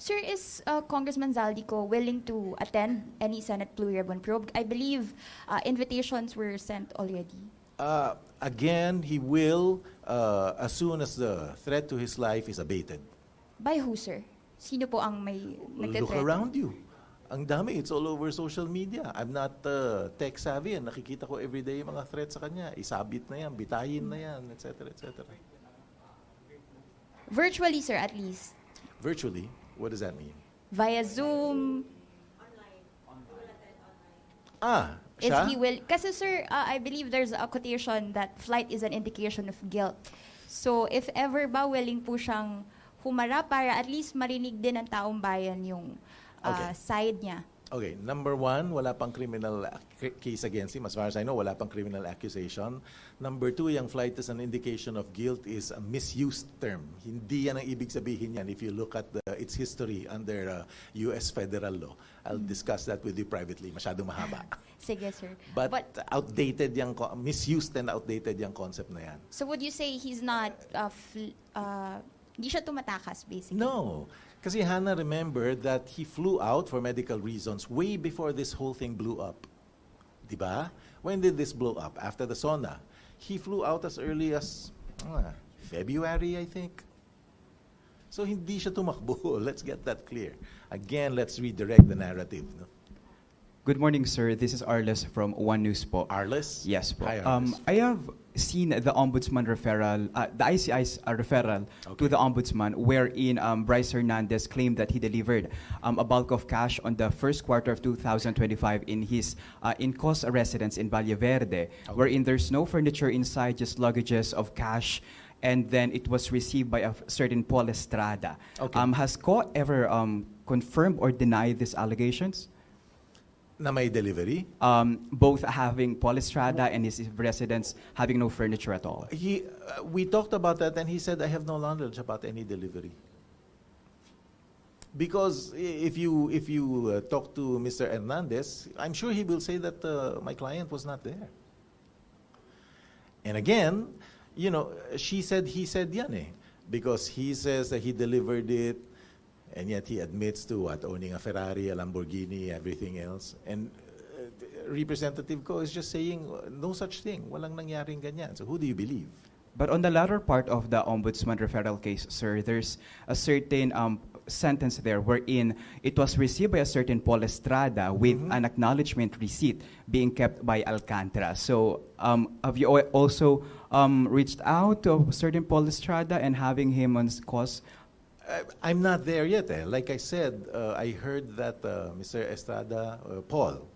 Sir, is Congressman Zaldiko willing to attend any Senate Blue Ribbon probe? I believe invitations were sent already. Again, he will as soon as the threat to his life is abated. By who, sir? Sino po ang may nagte-threat? Look around you. Ang dami, it's all over social media. I'm not tech savvy. Nakikita ko everyday yung mga threats sa kanya. Isabit na yan, bitayin na yan, etc. etc. Virtually, sir, at least. Virtually? What does that mean? Via Zoom. Ah, If siya? he will. Kasi, sir, I believe there's a quotation that flight is an indication of guilt. So, if ever ba willing po siyang humarap para at least marinig din ng taong bayan yung side niya. Okay, number one, wala pang criminal case against him. As far as I know, wala pang criminal accusation. Number two, yung flight is an indication of guilt is a misused term. Hindi yan ang ibig sabihin yan if you look at its history under U.S. federal law. I'll discuss that with you privately. Masyadong mahaba. Sige, sir. But outdated yung, misused and outdated yung concept na yan. So would you say he's not, hindi siya tumatakas, basically? No. Kasi Hannah remembered that he flew out for medical reasons way before this whole thing blew up. Diba? When did this blow up? After the SONA. He flew out as early as February, I think. So hindi siya tumakbo. Let's get that clear. Again, let's redirect the narrative. No? Good morning, sir. This is Arles from One News po. Arles? Yes po. Hi, Arles. I have seen the Ombudsman referral, the ICI's referral to the Ombudsman, wherein Bryce Hernandez claimed that he delivered a bulk of cash on the first quarter of 2025 in his in-cost residence in Valle Verde, wherein there's no furniture inside, just luggages of cash, and then it was received by a certain Paul Estrada. Has Co ever confirmed or denied these allegations? Na may delivery? Both having Paul Estrada and his residence having no furniture at all. We talked about that and he said, I have no knowledge about any delivery. Because if you talk to Mr. Hernandez, I'm sure he will say that my client was not there. And again, you know, she said, he said yan eh. Because he says that he delivered it, and yet he admits to what? Owning a Ferrari, a Lamborghini, everything else. And Representative Co is just saying, no such thing. Walang nangyaring ganyan. So who do you believe? But on the latter part of the Ombudsman referral case, sir, there's a certain sentence there wherein it was received by a certain Paul Estrada with an acknowledgement receipt being kept by Alcantara. So have you also reached out to a certain Paul Estrada and having him on cause? I'm not there yet. Like I said, I heard that Mr. Estrada, Paul,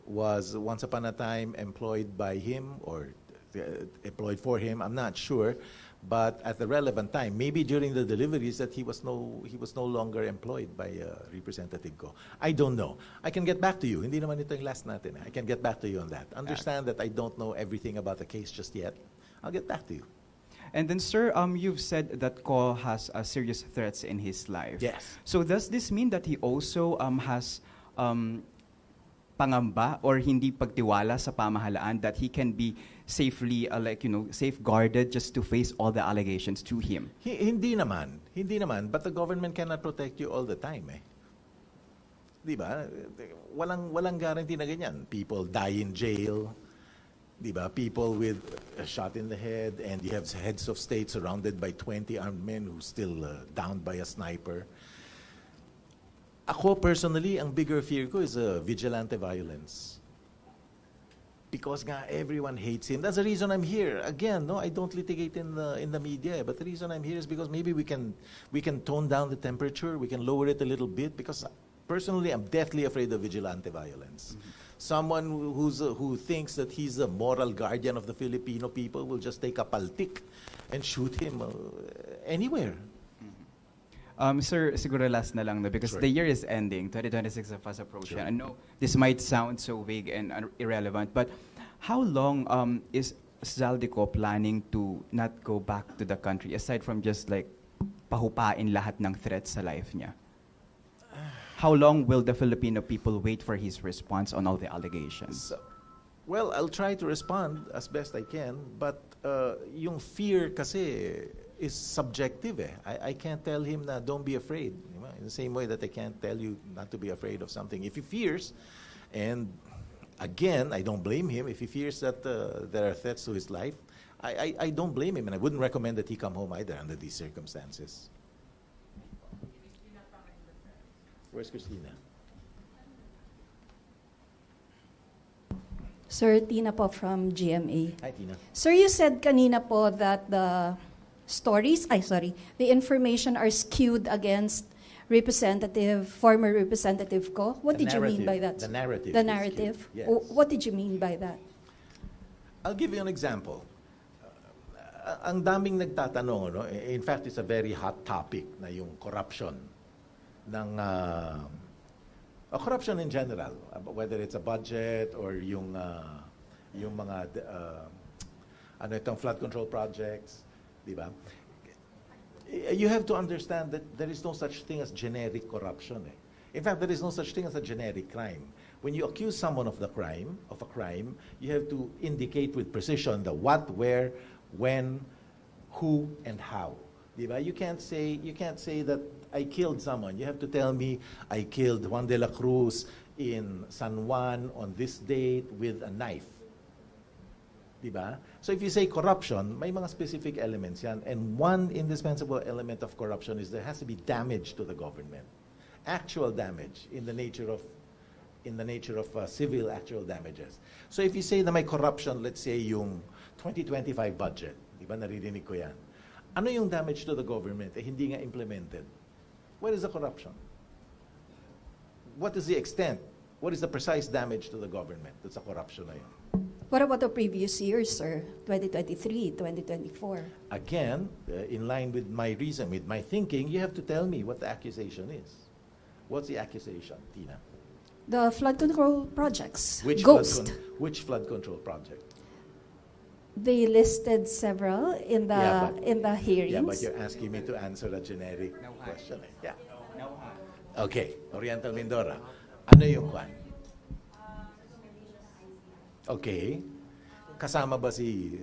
was once upon a time employed by him or employed for him. I'm not sure, but at the relevant time, maybe during the deliveries, that he was no longer employed by Representative Co. I don't know. I can get back to you. Hindi naman ito yung last natin. I can get back to you on that. Understand that I don't know everything about the case just yet. I'll get back to you. And then, sir, you've said that Co has serious threats in his life. Yes. So does this mean that he also has pangamba or hindi pagtiwala sa pamahalaan that he can be safely, safeguarded just to face all the allegations to him? Hindi naman. But the government cannot protect you all the time. Di ba? Walang guarantee na ganyan. People die in jail. Diba? People with a shot in the head, and you have heads of state surrounded by 20 armed men who still downed by a sniper. Ako personally, ang bigger fear ko is vigilante violence. Because nga everyone hates him. That's the reason I'm here. Again, no, I don't litigate in the media, but the reason I'm here is because maybe we can tone down the temperature, we can lower it a little bit, because personally, I'm deathly afraid of vigilante violence. Someone who thinks that he's the moral guardian of the Filipino people will just take a paltik and shoot him anywhere. Sir, siguro last na lang na because the year is ending, 2026 is fast approaching. I know this might sound so vague and irrelevant, but how long is Zaldico planning to not go back to the country aside from just like pahupain lahat ng threats sa life niya? How long will the Filipino people wait for his response on all the allegations? Well, I'll try to respond as best I can, but yung fear kasi is subjective. I can't tell him na don't be afraid. In the same way that I can't tell you not to be afraid of something. If he fears, and again, I don't blame him, if he fears that there are threats to his life, I don't blame him, and I wouldn't recommend that he come home either under these circumstances. Where's Christina? Sir, Tina po from GMA. Hi, Tina. Sir, you said kanina po that the information are skewed against former Representative Co. What The did you mean by narrative. that? The narrative The is narrative? skewed, yes. What did you mean by that? I'll give you an example. Ang daming nagtatanong, no? In fact, it's a very hot topic na yung corruption ng corruption in general, whether it's a budget or yung mga itong flood control projects, di ba? You have to understand that there is no such thing as generic corruption. In fact, there is no such thing as a generic crime. When you accuse someone of a crime, you have to indicate with precision the what, where, when, who, and how. Diba? You can't say that I killed someone. You have to tell me I killed Juan de la Cruz in San Juan on this date with a knife. Diba? So if you say corruption, may mga specific elements yan. And one indispensable element of corruption is there has to be damage to the government. Actual damage in the nature of civil actual damages. So if you say na may corruption, let's say yung 2025 budget, di ba naririnig ko yan? Ano yung damage to the government? Hindi nga implemented. What is the corruption? What is the extent? What is the precise damage to the government? That's a corruption na yun. What about the previous years, sir? 2023, 2024? Again, in line with my reason, with my thinking, you have to tell me what the accusation is. What's the accusation, Tina? The flood control projects. Which Ghost. Which flood control project? They listed several in the hearings. Yeah, but you're asking me to answer a generic question. Yeah. Okay, Oriental Mindoro. Ano yung kwan? Okay. Kasama ba si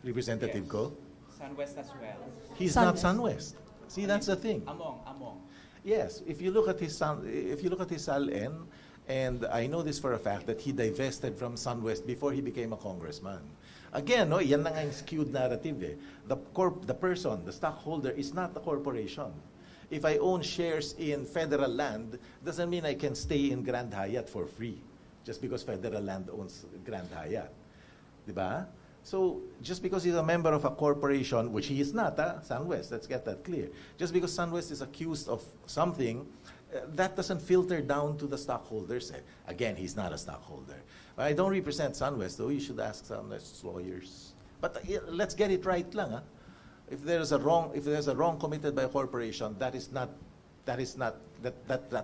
Representative Co? Sunwest as well. He's not Sunwest. See, that's the thing. Among. Yes, if you look at his SALN, and I know this for a fact that he divested from Sunwest before he became a congressman. Again, no, yan na nga yung skewed narrative eh. The person, the stockholder is not the corporation. If I own shares in federal land, doesn't mean I can stay in Grand Hyatt for free just because federal land owns Grand Hyatt. Diba? So, just because he's a member of a corporation, which he is not, Sunwest, let's get that clear. Just because Sunwest is accused of something, that doesn't filter down to the stockholders. Again, he's not a stockholder. I don't represent Sunwest, though. You should ask Sunwest's lawyers. But let's get it right lang. If there's a wrong committed by a corporation, that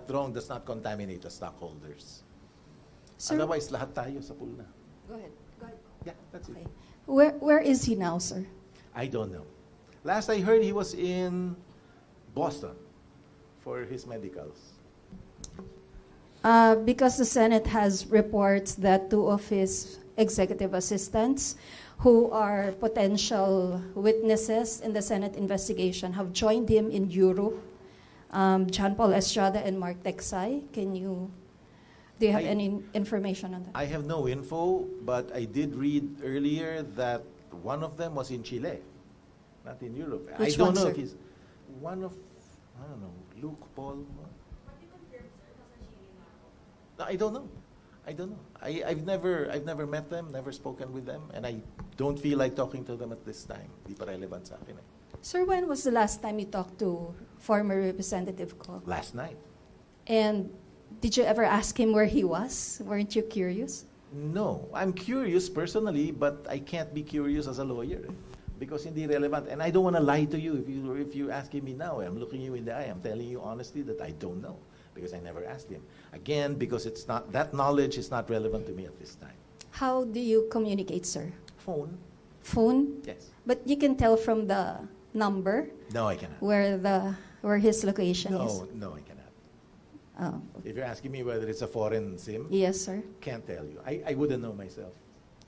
wrong does not contaminate the stockholders. Sir, Otherwise, lahat tayo sa pool na. Go ahead. Yeah, that's it. Okay. Where is he now, sir? I don't know. Last I heard, he was in Boston for his medicals. Because the Senate has reports that two of his executive assistants, who are potential witnesses in the Senate investigation, have joined him in Europe. John Paul Estrada and Mark Texay. Do you have any information on that? I have no info, but I did read earlier that one of them was in Chile, not in Europe. Which I don't one, know sir? if he's one of, I don't know, Luke, Paul. No, I don't know. I've never met them, never spoken with them, and I don't feel like talking to them at this time. Di pa relevant sa akin eh. Sir, when was the last time you talked to former Representative Co? Last night. And did you ever ask him where he was? Weren't you curious? No, I'm curious personally, but I can't be curious as a lawyer because hindi relevant. And I don't want to lie to you. If you're asking me now, I'm looking you in the eye. I'm telling you honestly that I don't know because I never asked him. Again, because it's not that knowledge is not relevant to me at this time. How do you communicate, sir? Phone? Phone? Yes. But you can tell from the number No, I cannot. where his location is. No, I cannot. Oh. If you're asking me whether it's a foreign SIM, Yes, sir. can't tell you. I wouldn't know myself.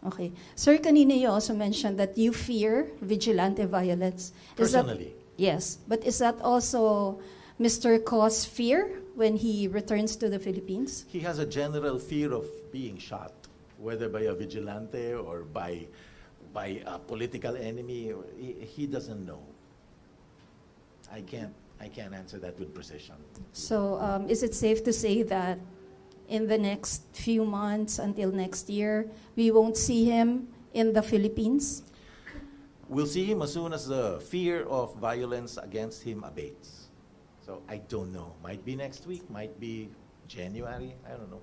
Okay. Sir, kanina you also mentioned that you fear vigilante violence. Is that- Personally. yes. But is that also Mr. Co's fear when he returns to the Philippines? He has a general fear of being shot, whether by a vigilante or by a political enemy. He doesn't know. I can't answer that with precision. So is it safe to say that in the next few months until next year, we won't see him in the Philippines? We'll see him as soon as the fear of violence against him abates. So I don't know. Might be next week, might be January, I don't know.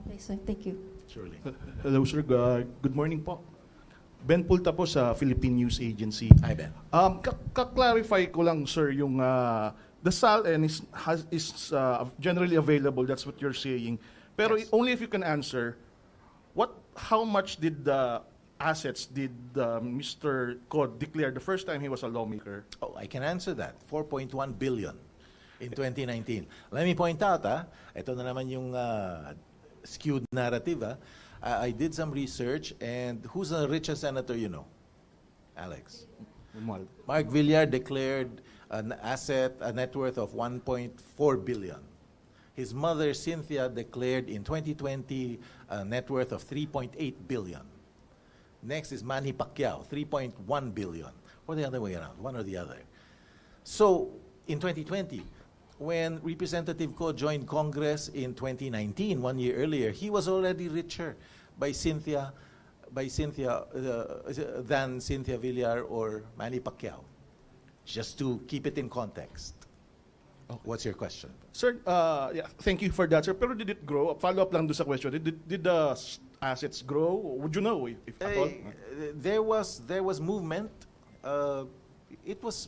Okay, so thank you. Surely. Hello, sir. Good morning po. Ben Pulta po sa Philippine News Agency. Hi, Ben. Ka-clarify ko lang, sir, yung the SALN is generally available. That's what you're saying. Pero Yes. only if you can answer, how much did the assets did Mr. Cod declare the first time he was a lawmaker? Oh, I can answer that. 4.1 billion in 2019. Let me point out, ito na naman yung skewed narrative. I did some research, and who's the richest senator you know? Alex. Mark Villar declared a net worth of 1.4 billion. His mother, Cynthia, declared in 2020 a net worth of 3.8 billion. Next is Manny Pacquiao, 3.1 billion. Or the other way around, one or the other. So, in 2020, when Representative Co joined Congress in 2019, 1 year earlier, he was already richer by Cynthia than Cynthia Villar or Manny Pacquiao. Just to keep it in context. Okay. What's your question? Sir, thank you for that, sir. Pero did it grow? Follow up lang doon sa question. Did the assets grow? Would you know if at all? There was movement. It was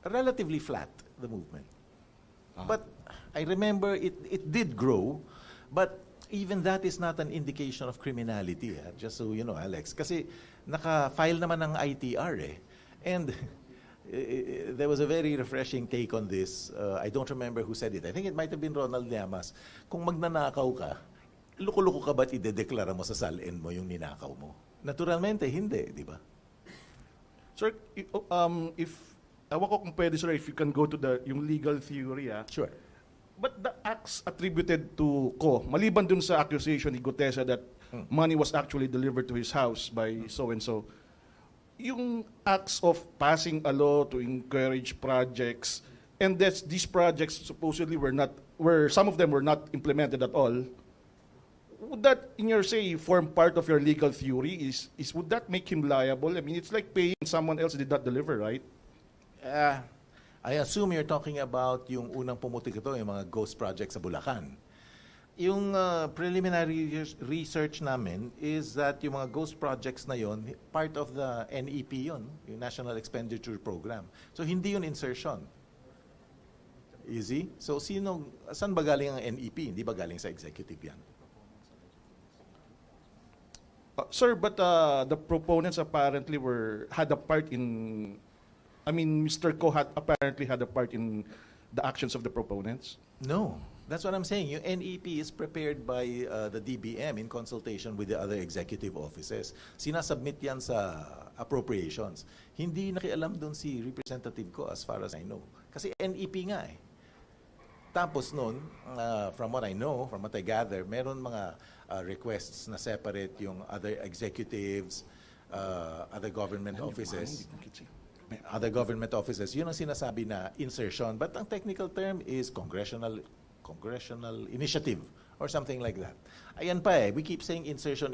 relatively flat, the movement. But I remember it did grow, but even that is not an indication of criminality, just so you know, Alex. Kasi naka-file naman ng ITR And there was a very refreshing take on this. I don't remember who said it. I think it might have been Ronald Llamas. Kung magnanakaw ka, loko-loko ka ba't idedeklara mo sa SALN mo yung ninakaw mo? Naturalmente, hindi, di ba? Sir, if awan ko kung pwede, sir, if you can go to yung legal theory, Sure. But the acts attributed to Co, maliban dun sa accusation ni Gutesa that money was actually delivered to his house by so-and-so, yung acts of passing a law to encourage projects, and that these projects supposedly some of them were not implemented at all, would that, in your say, form part of your legal theory? Would that make him liable? I mean, it's like paying someone else who did not deliver, right? I assume you're talking about yung unang pumutik ito, yung mga ghost projects sa Bulacan. Yung preliminary research namin is that yung mga ghost projects na yon, part of the NEP yon, yung National Expenditure Program. So hindi yun insertion. Easy? So saan ba galing ang NEP? Hindi ba galing sa executive yan? Sir, but the proponents apparently had a part in. I mean, Mr. Co apparently had a part in the actions of the proponents. No. That's what I'm saying. Yung NEP is prepared by the DBM in consultation with the other executive offices. Sinasubmit yan sa appropriations. Hindi nakialam doon si Representative Co as far as I know. Kasi NEP nga Tapos noon, from what I know, from what I gather, meron mga requests na separate yung other executives, other government offices. Other government offices, yun ang sinasabi na insertion. But ang technical term is congressional initiative or something like that. Ayan pa we keep saying insertion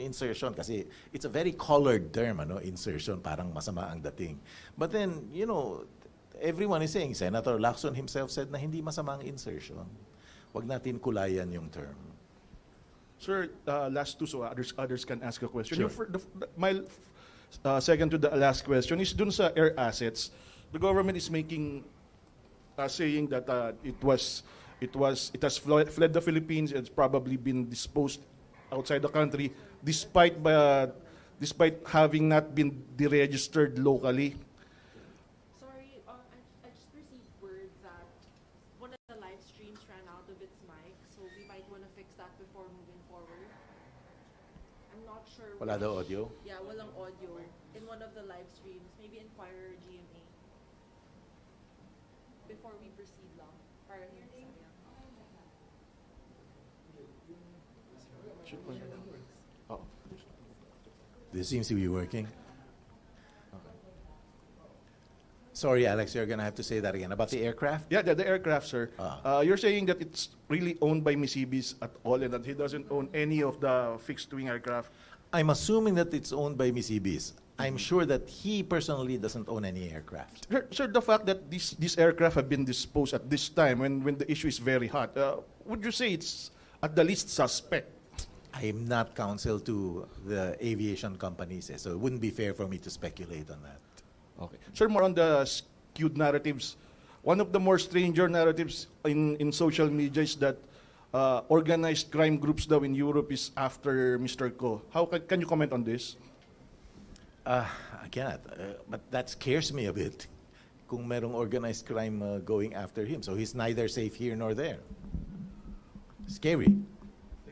kasi it's a very colored term, insertion, parang masama ang dating. But then, everyone is saying, Senator Lacson himself said na hindi masama ang insertion. Wag natin kulayan yung term. Sir, last two so others can ask a question. Sure. My second to the last question is dun sa air assets. The government is saying that it has fled the Philippines. It's probably been disposed outside the country, despite having not been deregistered locally. Sorry, I just received word that one of the live streams ran out of its mic, so we might want to fix that before moving forward. I'm not sure. Wala daw audio? Yeah, walang audio. In one of the live streams, maybe inquire GMA. Before we proceed lang. Para hindi sayang. Oh. This seems to be working. Sorry, Alex, you're going to have to say that again. About the aircraft? Yeah, the aircraft, sir. You're saying that it's really owned by Misibis at all and that he doesn't own any of the fixed-wing aircraft? I'm assuming that it's owned by Misibis. I'm sure that he personally doesn't own any aircraft. Sir, the fact that these aircraft have been disposed at this time when the issue is very hot, would you say it's at the least suspect? I am not counsel to the aviation companies, so it wouldn't be fair for me to speculate on that. Okay. Sir, more on the skewed narratives. One of the more stranger narratives in social media is that organized crime groups daw in Europe is after Mr. Co. How can you comment on this? I cannot, but that scares me a bit. Kung merong organized crime going after him, so he's neither safe here nor there. Scary.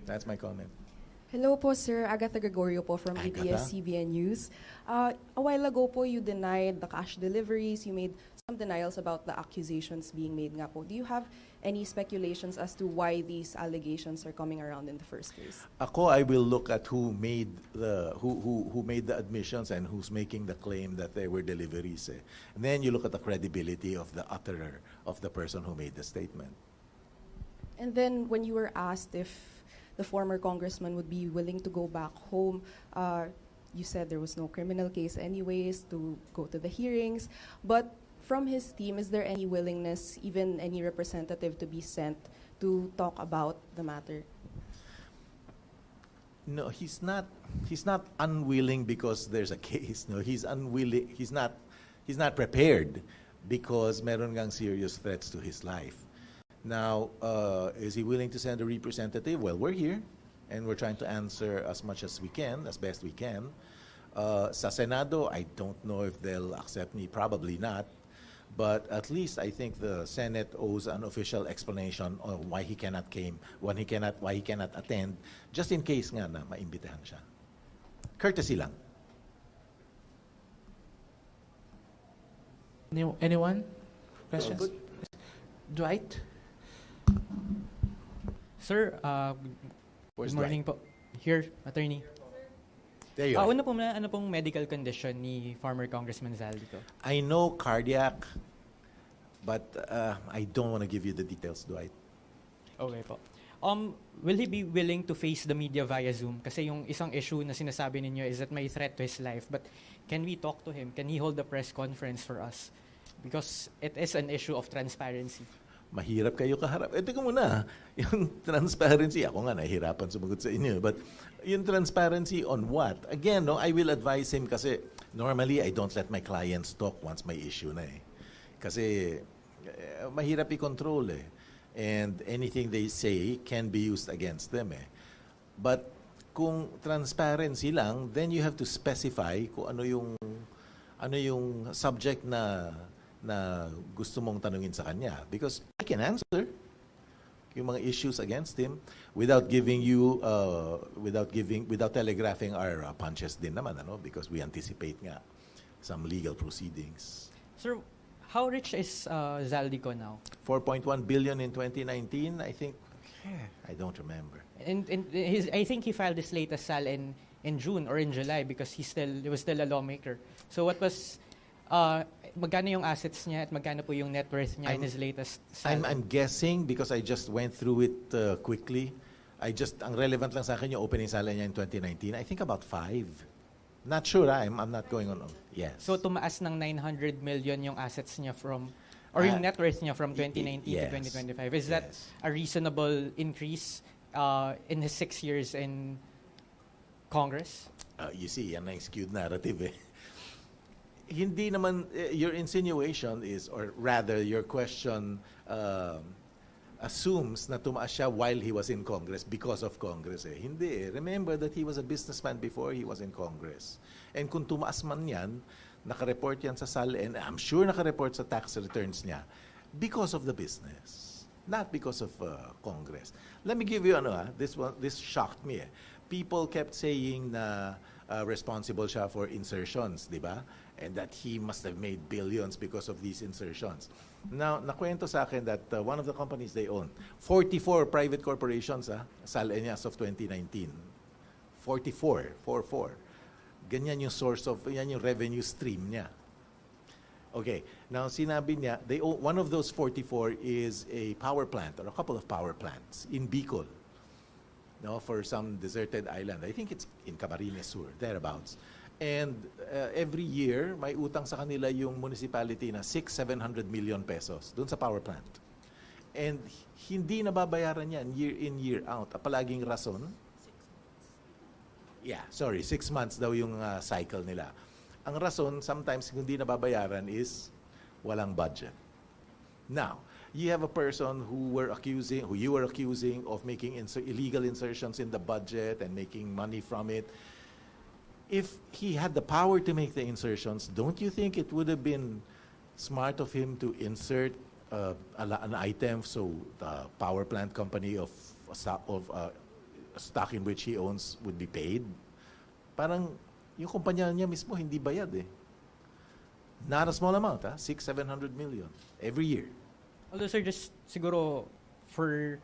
That's my comment. Hello po, Sir. Agatha Gregorio po from Agatha? ABS-CBN News. A while ago po, you denied the cash deliveries. You made some denials about the accusations being made nga po. Do you have any speculations as to why these allegations are coming around in the first place? Ako, I will look at who made the admissions and who's making the claim that they were deliveries. And then you look at the credibility of the utterer, of the person who made the statement. And then when you were asked if the former congressman would be willing to go back home, you said there was no criminal case anyways to go to the hearings. But from his team, is there any willingness, even any representative to be sent to talk about the matter? No, he's not unwilling because there's a case. No, he's unwilling. He's not prepared because meron ngang serious threats to his life. Now, is he willing to send a representative? Well, we're here, and we're trying to answer as much as we can, as best we can. Sa Senado, I don't know if they'll accept me. Probably not. But at least I think the Senate owes an official explanation on why he cannot why he cannot attend, just in case nga na maimbitahan siya. Courtesy lang. Anyone? Questions? Dwight? Sir, Where's good morning po. Here, attorney. There you are. Una po muna, ano pong medical condition ni former Congressman Zaldiko? I know cardiac, but I don't want to give you the details, Dwight. Okay po. Will he be willing to face the media via Zoom? Kasi yung isang issue na sinasabi ninyo is that may threat to his life. But can we talk to him? Can he hold a press conference for us? Because it is an issue of transparency. Mahirap kayo kaharap. Teka muna, yung transparency, ako nga nahihirapan sumagot sa inyo. But yung transparency on what? Again, no, I will advise him kasi normally I don't let my clients talk once may issue na eh. Kasi mahirap i-control eh. And anything they say can be used against them eh. But kung transparency lang, then you have to specify kung ano yung subject na gusto mong tanungin sa kanya, because I can answer yung mga issues against him without telegraphing our punches din naman, because we anticipate nga some legal proceedings. Sir, how rich is Zaldico now? 4.1 billion in 2019, I think. I don't remember. And I think he filed his latest SAL in June or in July because he was still a lawmaker. So what was magkano yung assets niya at magkano po yung net worth niya in his latest SAL? I'm guessing because I just went through it quickly. Ang relevant lang sa akin yung opening sala niya in 2019. I think about 5. Not sure. I'm not going on. Yes. So tumaas ng 900 million yung assets niya yung net worth niya from 2019 yes. to 2025. Is that a reasonable increase in his 6 years in Congress? You see, yan ang skewed narrative eh. Hindi naman, your insinuation is, or rather, your question assumes na tumaas siya while he was in Congress because of Congress eh. Hindi eh. Remember that he was a businessman before he was in Congress. And kung tumaas man yan, nakareport yan sa SAL, and I'm sure nakareport sa tax returns niya because of the business, not because of Congress. Let me give you this shocked me eh. people kept saying na responsible siya for insertions, di ba? And that he must have made billions because of these insertions. Now, nakwento sa akin that one of the companies they own, 44 private corporations, SALN as of 2019. 44. Ganyan yung source of, yan yung revenue stream niya. Okay, now sinabi niya, one of those 44 is a power plant or a couple of power plants in Bicol. No, for some deserted island. I think it's in Camarines Sur, thereabouts. And every year, may utang sa kanila yung municipality na 600-700 million pesos dun sa power plant. And hindi nababayaran yan year in, year out. Palaging rason. 6 months daw yung cycle nila. Ang rason, sometimes hindi nababayaran is walang budget. Now, you have a person who you were accusing of making illegal insertions in the budget and making money from it. If he had the power to make the insertions, don't you think it would have been smart of him to insert an item so the power plant company of stock in which he owns would be paid? Parang yung kumpanya niya mismo hindi bayad eh. Not a small amount, 600-700 million every year. Although sir, just siguro for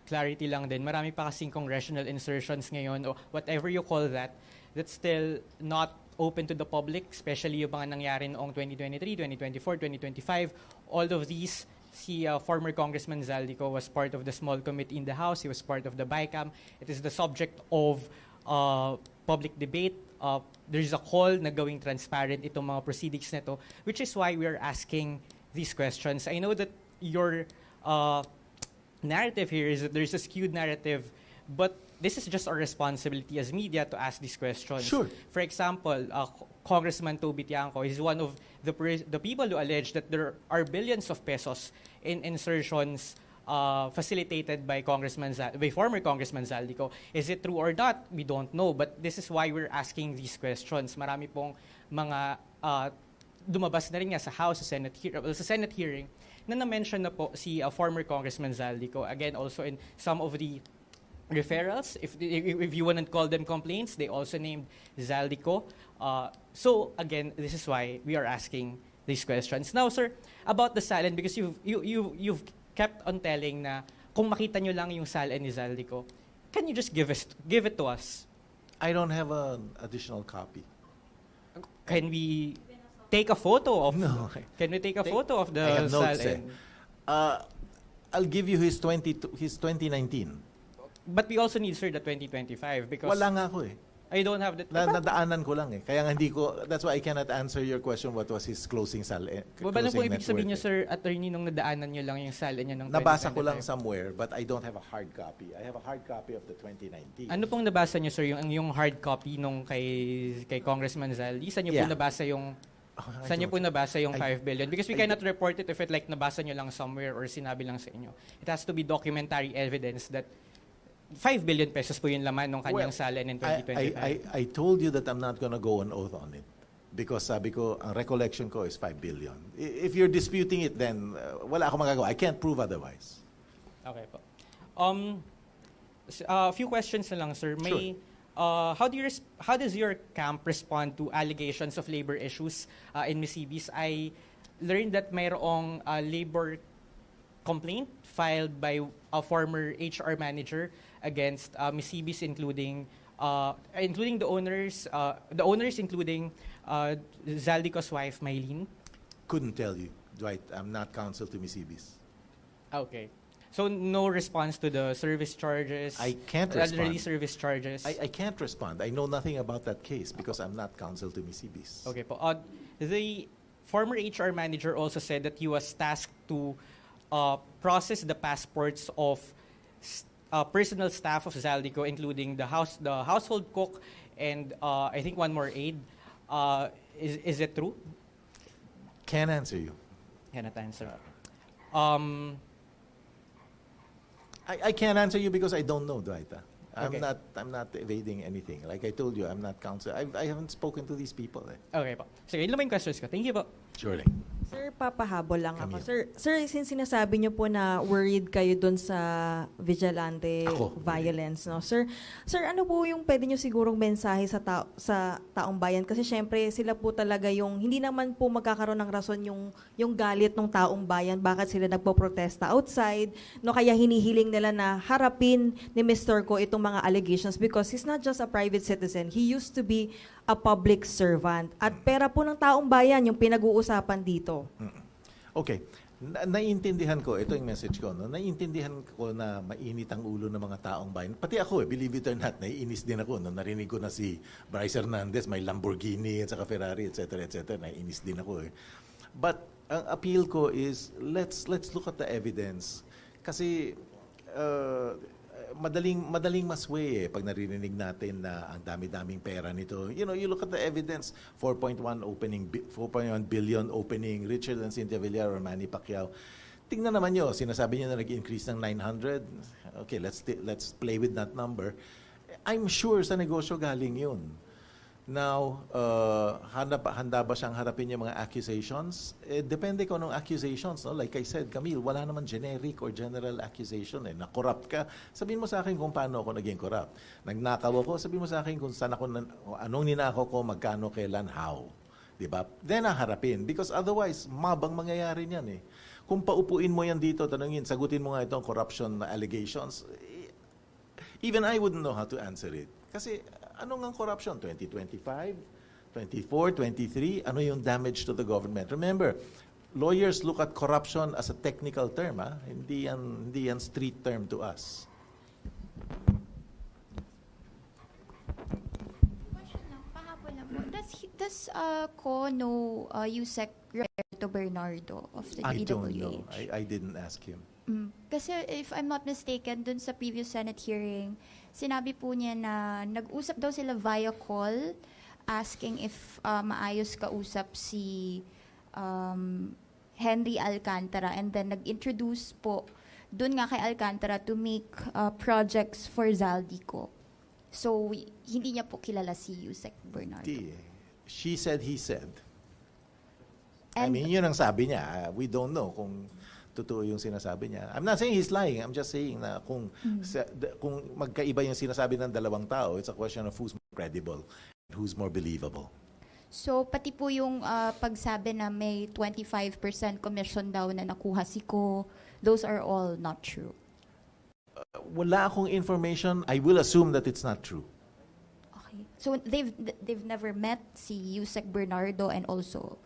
clarity lang din, marami pa kasing congressional insertions ngayon o whatever you call that, that's still not open to the public, especially yung mga nangyari noong 2023, 2024, 2025. All of these, former Congressman Zaldiko was part of the small committee in the House. He was part of the BICAM. It is the subject of public debate. There's a call na gawing transparent itong mga proceedings na to, which is why we are asking these questions. I know that your narrative here is that there's a skewed narrative, but this is just our responsibility as media to ask these questions. Sure. For example, Congressman Toby Tiangco is one of the people who allege that there are billions of pesos in insertions facilitated by former Congressman Zaldi Co. Is it true or not? We don't know. But this is why we're asking these questions. Marami pong mga dumabas na rin nga sa House, sa Senate hearing, na na-mention na po si former Congressman Zaldi Co. Again, also in some of the referrals, if you want to call them complaints, they also named Zaldi Co. So again, this is why we are asking these questions. Now, sir, about the SALN, because you've kept on telling na kung makita nyo lang yung SALN ni Zaldi Co, can you just give it to us? I don't have an additional copy. Can we take a photo of? No. Can we take a photo of the I have notes, SALN? I'll give you his 2019. But we also need, sir, the 2025 because Wala nga ako eh. I don't have that. Nadaanan ko lang eh. Kaya nga hindi ko, that's why I cannot answer your question what was his closing Ba lang po ibig sabihin niyo, sir, attorney, nung nadaanan niyo lang yung SALN niya ng 2025? Nabasa ko lang somewhere, but I don't have a hard copy. I have a hard copy of the 2019. Ano pong nabasa niyo, sir, yung hard copy nung kay Congressman Zaldi? Saan niyo po nabasa yung Saan niyo po nabasa yung 5 billion? Because we cannot report it if it like nabasa niyo lang somewhere or sinabi lang sa inyo. It has to be documentary evidence that 5 billion pesos po yung laman ng kanyang SALN in 2025. I told you that I'm not gonna go on oath on it. Because sabi ko, ang recollection ko is 5 billion. If you're disputing it, then wala akong magagawa. I can't prove otherwise. Okay po. A few questions na lang, sir. May, how does your camp respond to allegations of labor issues in Misibis? I learned that mayroong labor complaint filed by a former HR manager against Misibis, including the owners including Zaldico's wife, Maylene. Couldn't tell you, Dwight. I'm not counsel to Misibis. Okay. So no response to the service charges? I can't respond. Service charges? I can't respond. I know nothing about that case because I'm not counsel to Misibis. Okay po. The former HR manager also said that he was tasked to process the passports of personal staff of Zaldico, including the household cook and I think one more aide. Is it true? Can't answer you. Cannot answer. I can't answer you because I don't know, Dwight. Okay. I'm not evading anything. Like I told you, I'm not counsel. I haven't spoken to these people. Okay po. Sige, yun lang yung questions ko. Thank you po. Surely. Sir, papahabol lang ako. Camille. Sir, since sinasabi niyo po na worried kayo dun sa vigilante violence, no? Sir, ano po yung pwede niyo sigurong mensahe sa taong bayan? Kasi syempre, sila po talaga yung, hindi naman po magkakaroon ng rason yung galit ng taong bayan, bakit sila nagpo-protesta outside, no? Kaya hinihiling nila na harapin ni Mr. Co itong mga allegations because he's not just a private citizen. He used to be a public servant. At pera po ng taong bayan yung pinag-uusapan dito. Okay. Naiintindihan ko, ito yung message ko, no? Naiintindihan ko na mainit ang ulo ng mga taong bayan. Pati ako, believe it or not, naiinis din ako. No? Narinig ko na si Ruy Rondain, may Lamborghini at saka Ferrari, etc. Naiinis din ako. But ang appeal ko is, let's look at the evidence. Kasi madaling masway pag naririnig natin na ang dami-daming pera nito. You know, you look at the evidence, 4.1 billion opening, richer than Cynthia Villar or Manny Pacquiao. Tingnan naman nyo, sinasabi niyo na nag-increase ng 900. Okay, let's play with that number. I'm sure sa negosyo galing yun. Now, handa ba siyang harapin yung mga accusations? Depende kung anong accusations. No? Like I said, Camille, wala naman generic or general accusation. Na-corrupt ka. Sabihin mo sa akin kung paano ako naging corrupt. Nagnakaw ako, sabihin mo sa akin kung saan ako, anong ninakaw ko, magkano, kailan, how. Diba? Then harapin. Because otherwise, mabang mangyayari niyan eh. Kung paupuin mo yan dito, tanungin, sagutin mo nga itong corruption allegations, even I wouldn't know how to answer it. Kasi, ano nga corruption? 2025, 24, 23, ano yung damage to the government? Remember, lawyers look at corruption as a technical term, ha? Hindi yan street term to us. Question lang, pahapon lang po. Does Co know Yusek Roberto Bernardo of the I DWH? don't know. I didn't ask him. Kasi if I'm not mistaken, dun sa previous Senate hearing, sinabi po niya na nag-usap daw sila via call asking if maayos kausap si Henry Alcantara and then nag-introduce po dun nga kay Alcantara to make projects for Zaldy Co. So, hindi niya po kilala si Yusek Bernardo. She said, he said. And, I mean, yun ang sabi niya. We don't know kung totoo yung sinasabi niya. I'm not saying he's lying. I'm just saying na kung magkaiba yung sinasabi ng dalawang tao, it's a question of who's more credible and who's more believable. So, pati po yung pagsabi na may 25% commission daw na nakuha si Co, those are all not true. Wala akong information. I will assume that it's not true. Okay. So, they've never met si Yusek Bernardo and also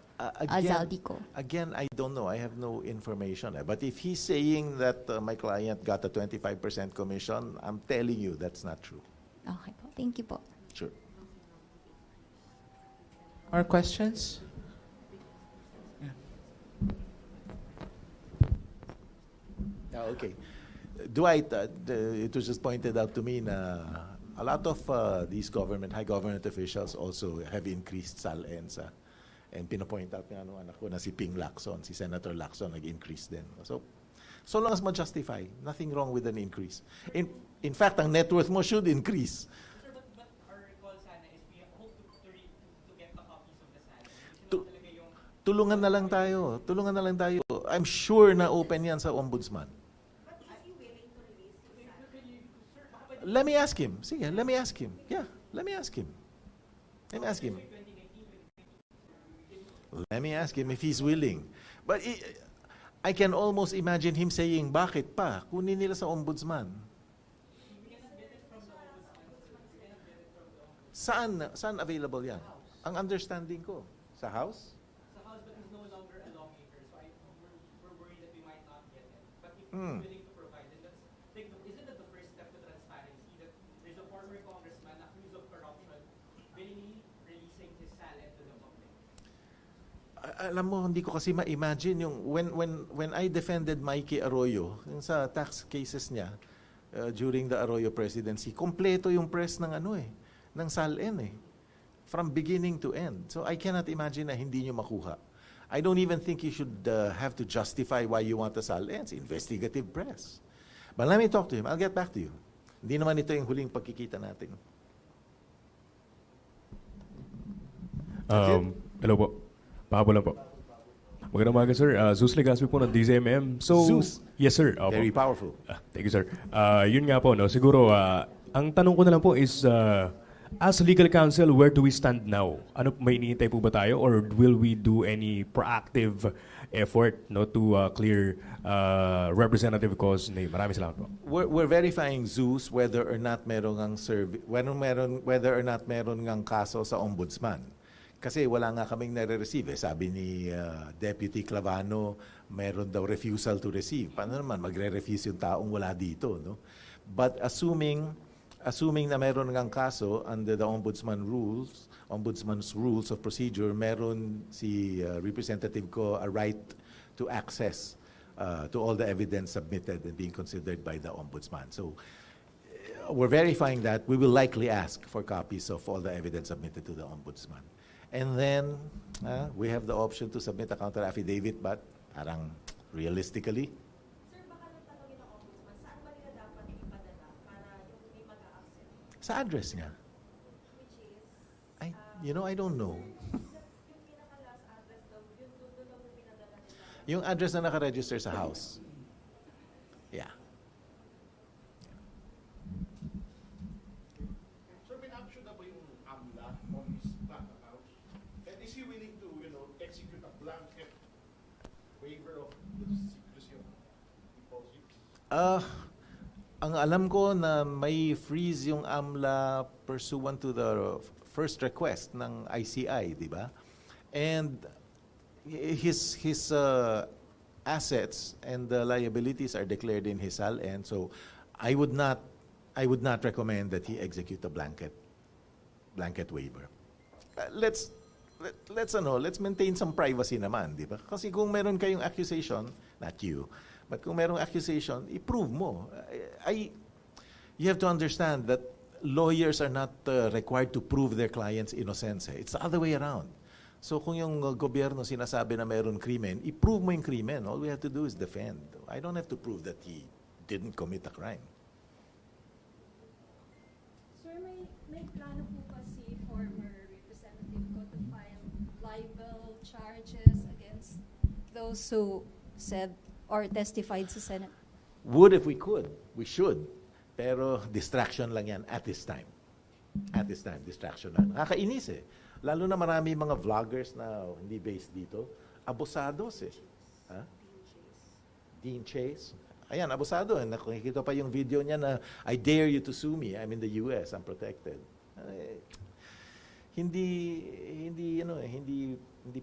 Zaldy Co. Again, I don't know. I have no information. But if he's saying that my client got a 25% commission, I'm telling you that's not true. Okay po. Thank you po. Sure. More questions? Okay. Dwight, it was just pointed out to me na a lot of these high government officials also have increased SALNs. And pinapoint out nga nung anak ko na si Ping Lacson, si Senator Lacson, nag-increase din. So long as ma-justify, nothing wrong with an increase. In fact, ang net worth mo should increase. Sir, but our recall sana is we hope to get the copies of the SALN. Tulungan na lang tayo. I'm sure na open yan sa ombudsman. But is he willing to release the SALN? Let me ask him. Sige, let me ask him. Yeah, let me ask him. Let me ask him if he's willing. But I can almost imagine him saying, bakit pa? Kunin nila sa ombudsman. Saan available yan? Ang understanding ko. Sa House? Sa House, but he's no longer a lawmaker. So we're worried that we might not get it. But if he's willing to provide, then isn't that the first step to transparency? That there's a former congressman accused of corruption willingly releasing his SALN to the public. Alam mo, hindi ko kasi ma-imagine yung when I defended Mikey Arroyo yung sa tax cases niya during the Arroyo presidency, kompleto yung press ng ng SALN from beginning to end. So I cannot imagine na hindi nyo makuha. I don't even think you should have to justify why you want the SALN. It's investigative press. But let me talk to him. I'll get back to you. Hindi naman ito yung huling pagkikita natin. Hello po. Pahabol lang po. Magandang umaga, sir. Zeus Legaspi po ng DZMM. So, Zeus? Yes, sir. Opo. Very powerful. Thank you, sir. Yun nga po, no? Siguro, ang tanong ko na lang po is, as legal counsel, where do we stand now? Ano, may iniintay po ba tayo? Or will we do any proactive effort, no, to clear representative cause name? Maraming salamat po. We're verifying Zeus whether or not meron whether or not meron ngang kaso sa ombudsman. Kasi wala nga kaming nare-receive. Sabi ni Deputy Clavano, meron daw refusal to receive. Paano naman magre-refuse yung taong wala dito, no? But assuming na meron ngang kaso under the ombudsman's rules of procedure, meron si representative ko a right to access to all the evidence submitted and being considered by the ombudsman. So we're verifying that. We will likely ask for copies of all the evidence submitted to the ombudsman. And then we have the option to submit a counter affidavit, but parang realistically, Sir, baka lang tanongin ng ombudsman, saan ba nila dapat ipadala para yung may mag-a-accept? sa address niya. Which is, I don't know. yung pinaka-last address daw, yun doon daw yung pinadala nila. Yung address na nakaregister sa house. Yeah. Sir, may action na ba yung AMLA on his bank account? And is he willing to, execute a blanket waiver of the secrecy of deposits? Ang alam ko na may freeze yung AMLA pursuant to the first request ng ICI, di ba? And his assets and the liabilities are declared in his SAL-N, so I would not recommend that he execute a blanket waiver. Let's maintain some privacy naman, di ba? Kasi kung meron kayong accusation, not you, but kung merong accusation, i-prove mo. You have to understand that lawyers are not required to prove their client's innocence. It's the other way around. So kung yung gobyerno sinasabi na meron krimen, i-prove mo yung krimen. All we have to do is defend. I don't have to prove that he didn't commit a crime. Sir, may plano po ba si former Representative Co to file libel charges against those who said or testified sa Senate? Would if we could. We should. Pero distraction lang yan at this time. At this time, distraction lang. Nakakainis eh. Lalo na marami mga vloggers na hindi based dito. Abusados eh. Ha? Dean Chase. Ayan, abusado. Nakikita pa yung video niya na I dare you to sue me. I'm in the US. I'm protected. Hindi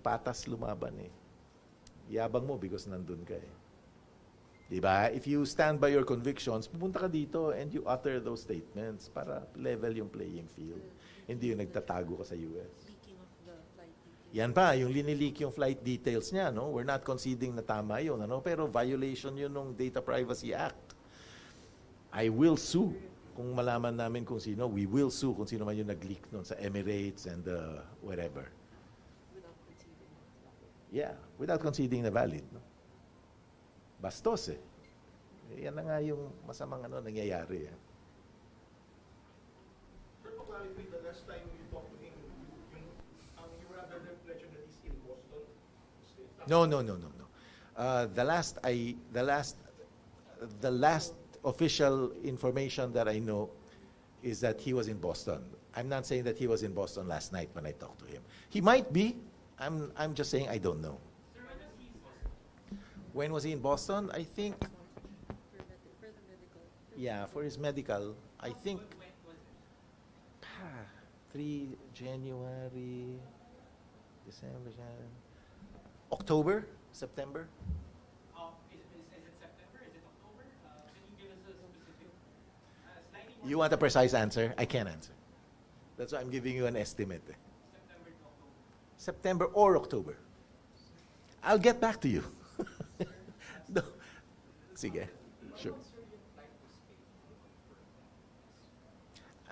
patas lumaban eh. Yabang mo because nandun ka eh. Diba? If you stand by your convictions, pupunta ka dito and you utter those statements para level yung playing field. Hindi yung nagtatago ka sa US. Yan pa, yung linileak yung flight details niya, no? We're not conceding na tama yun, ano? Pero violation yun ng Data Privacy Act. I will sue kung malaman namin kung sino. We will sue kung sino man yung nag-leak nun sa Emirates and wherever. Yeah, without conceding na valid, no? Bastos eh. Yan na nga yung masamang nangyayari eh. Sir, to clarify, the last time you talked to him, you were under the impression that he's in Boston? No. The last official information that I know is that he was in Boston. I'm not saying that he was in Boston last night when I talked to him. He might be. I'm just saying I don't know. When was he in Boston? I think. Yeah, for his medical. I think. 3 January, December, January, October, September. Is it September? Is it October? Can you give us a specific? You want a precise answer? I can't answer. That's why I'm giving you an estimate. September to October. September or October. I'll get back to you. No. Sige. Sure.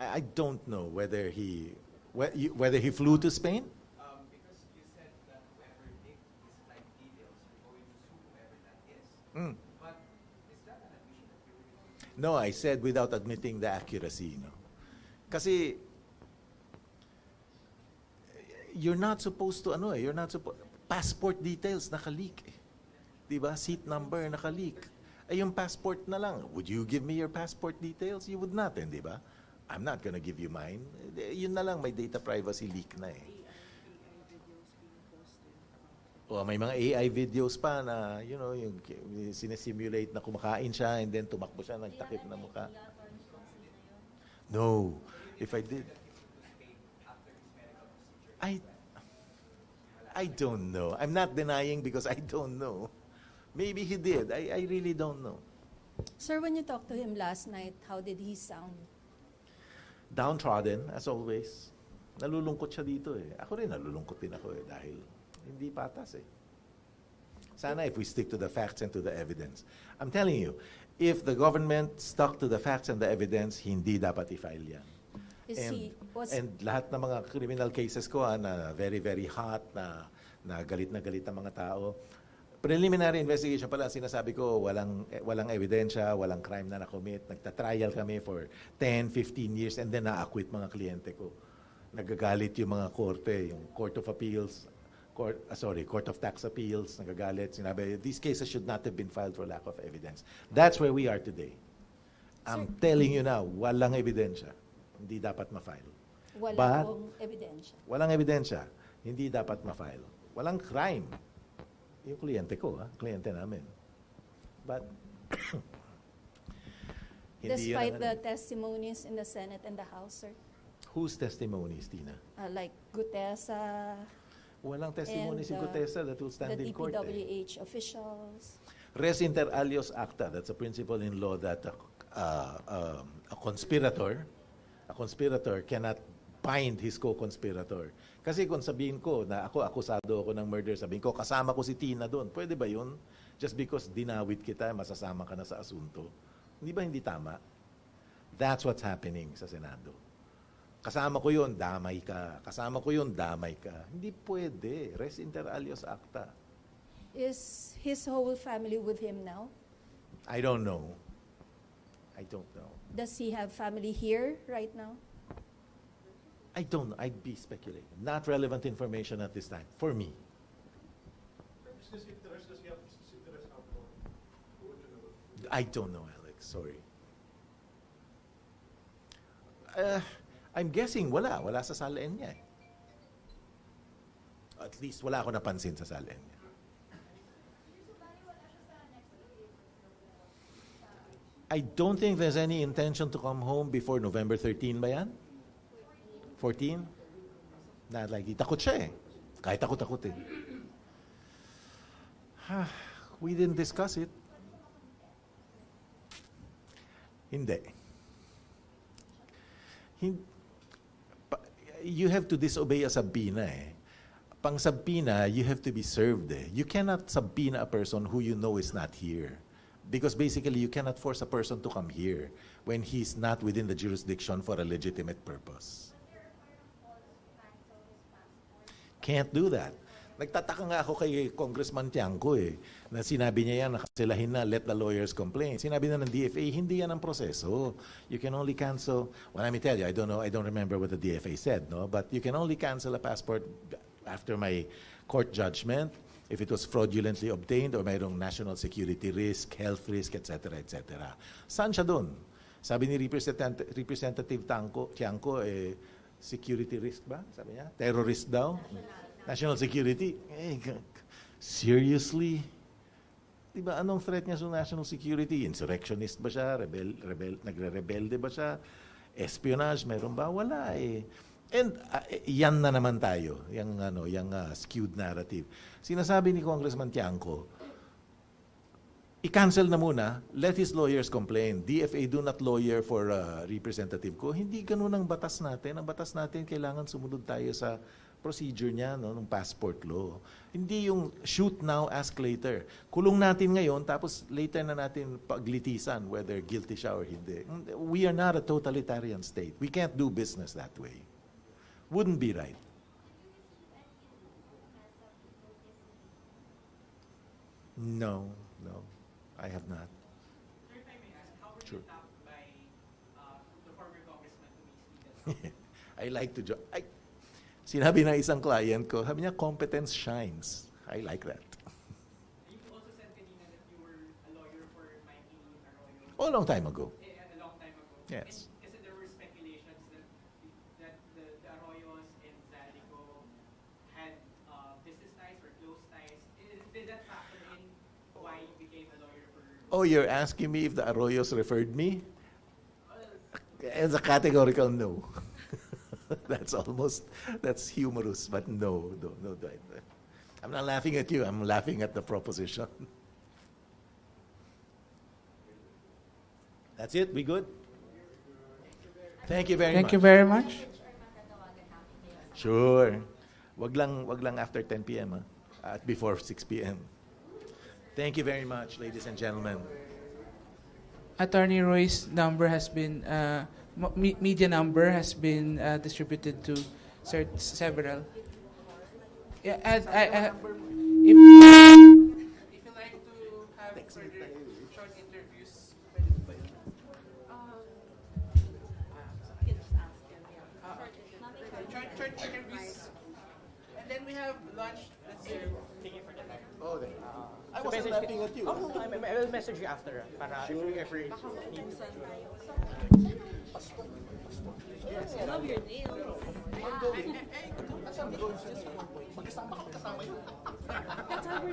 I don't know whether he flew to Spain. Because you said that whoever leaked his flight details, you're going to sue whoever that is. But is that an admission that you No, I said without admitting the accuracy. No, kasi you're not supposed to. You're not supposed. passport details naka-leak. Diba? Seat number naka-leak. Ay yung passport na lang. Would you give me your passport details? You would not, di ba? I'm not gonna give you mine. Yun na lang, may data privacy leak na eh. O may mga AI videos pa na, you know, yung sinesimulate na kumakain siya and then tumakbo siya, nagtakip na mukha. No. If I did, I don't know. I'm not denying because I don't know. Maybe he did. I really don't know. Sir, when you talked to him last night, how did he sound? Downtrodden, as always. Nalulungkot siya dito eh. Ako rin, nalulungkot din ako eh. Dahil hindi patas eh. Sana if we stick to the facts and to the evidence. I'm telling you, if the government stuck to the facts and the evidence, hindi dapat i-file yan. And lahat ng mga criminal cases ko na very, very hot, na galit ang mga tao, preliminary investigation pala, sinasabi ko, walang ebidensya, walang crime na nakomit. Nagtatrial kami for 10, 15 years and then na-acquit mga kliyente ko. Nagagalit yung mga korte, yung Court of Appeals, Court of Tax Appeals, nagagalit. Sinabi, these cases should not have been filed for lack of evidence. That's where we are today. I'm telling you now, walang ebidensya. Hindi dapat ma-file. Walang ebidensya. Walang ebidensya. Hindi dapat ma-file. Walang crime. Yung kliyente ko, kliyente namin. But, despite the testimonies in the Senate and the House, sir? Whose testimonies, Tina? Like Gutesa. Walang testimony si Gutesa that will stand in court. The DPWH officials. Res inter alios acta. That's a principle in law that a conspirator cannot bind his co-conspirator. Kasi kung sabihin ko na akusado ako ng murder, sabihin ko, kasama ko si Tina doon. Pwede ba yun? Just because dinawit kita, masasama ka na sa asunto. Hindi ba hindi tama? That's what's happening sa Senado. Kasama ko yun, damay ka. Kasama ko yun, damay ka. Hindi pwede. Res inter alios acta. Is his whole family with him now? I don't know. I don't know. Does he have family here right now? I don't know. I'd be speculating. Not relevant information at this time, for me. I don't know, Alex. Sorry. I'm guessing wala. Wala sa salain niya. At least wala ako napansin sa salain niya. I don't think there's any intention to come home before November 13 ba yan? 14? Not likely. Takot siya eh. Kahit takot eh. We didn't discuss it. Hindi. You have to disobey a subpoena eh. Pang subpoena, you have to be served eh. You cannot subpoena a person who you know is not here. Because basically, you cannot force a person to come here when he's not within the jurisdiction for a legitimate purpose. Can't do that. Nagtataka nga ako kay Congressman Tiangco eh, na sinabi niya yan, nakasilahin na, let the lawyers complain. Sinabi na ng DFA, hindi yan ang proseso. You can only cancel, well, let me tell you, I don't remember what the DFA said, no? But you can only cancel a passport after my court judgment, if it was fraudulently obtained or mayroong national security risk, health risk, etc., etc. Saan siya doon? Sabi ni Representative Tiangco, security risk ba? Sabi niya? Terrorist daw? National security? Seriously? Diba, anong threat niya sa national security? Insurrectionist ba siya? Nagre-rebelde ba siya? Espionage? Meron ba? Wala eh. And yan na naman tayo, yung skewed narrative. Sinasabi ni Congressman Tiangco, i-cancel na muna, let his lawyers complain. DFA do not lawyer for Representative Co. Hindi ganun ang batas natin. Ang batas natin, kailangan sumunod tayo sa procedure niya, no, ng passport law. Hindi yung shoot now, ask later. Kulong natin ngayon, tapos later na natin paglitisan whether guilty siya or hindi. We are not a totalitarian state. We can't do business that way. Wouldn't be right. No, I have not. Sir, if I may ask, how were Sure. you tapped by the former congressman to be speaker? I like to joke. Sinabi ng isang client ko, sabi niya, competence shines. I like that. You also said kanina that you were a lawyer for Mikey Arroyo. Oh, a long time ago. A long time ago. Yes. And kasi there were speculations that the Arroyos and Zaldy Co had business ties or close ties. Did that factor in why you became a lawyer for? Oh, you're asking me if the Arroyos referred me? It's a categorical no. That's humorous, but no. I'm not laughing at you, I'm laughing at the proposition. That's it, we good? Thank you very much. Thank you very much. Sure. Wag lang after 10 p.m. At before 6 p.m. Thank you very much, ladies and gentlemen. Attorney Roy's number has been, media number has been distributed to several. Yeah, if you like to have further short interviews, short interviews, and then we have lunch. Let's see. Oh, I wasn't laughing at you. Oh, I will message you after. Para if you ever need I love your nails. Kasama ko kasama yun.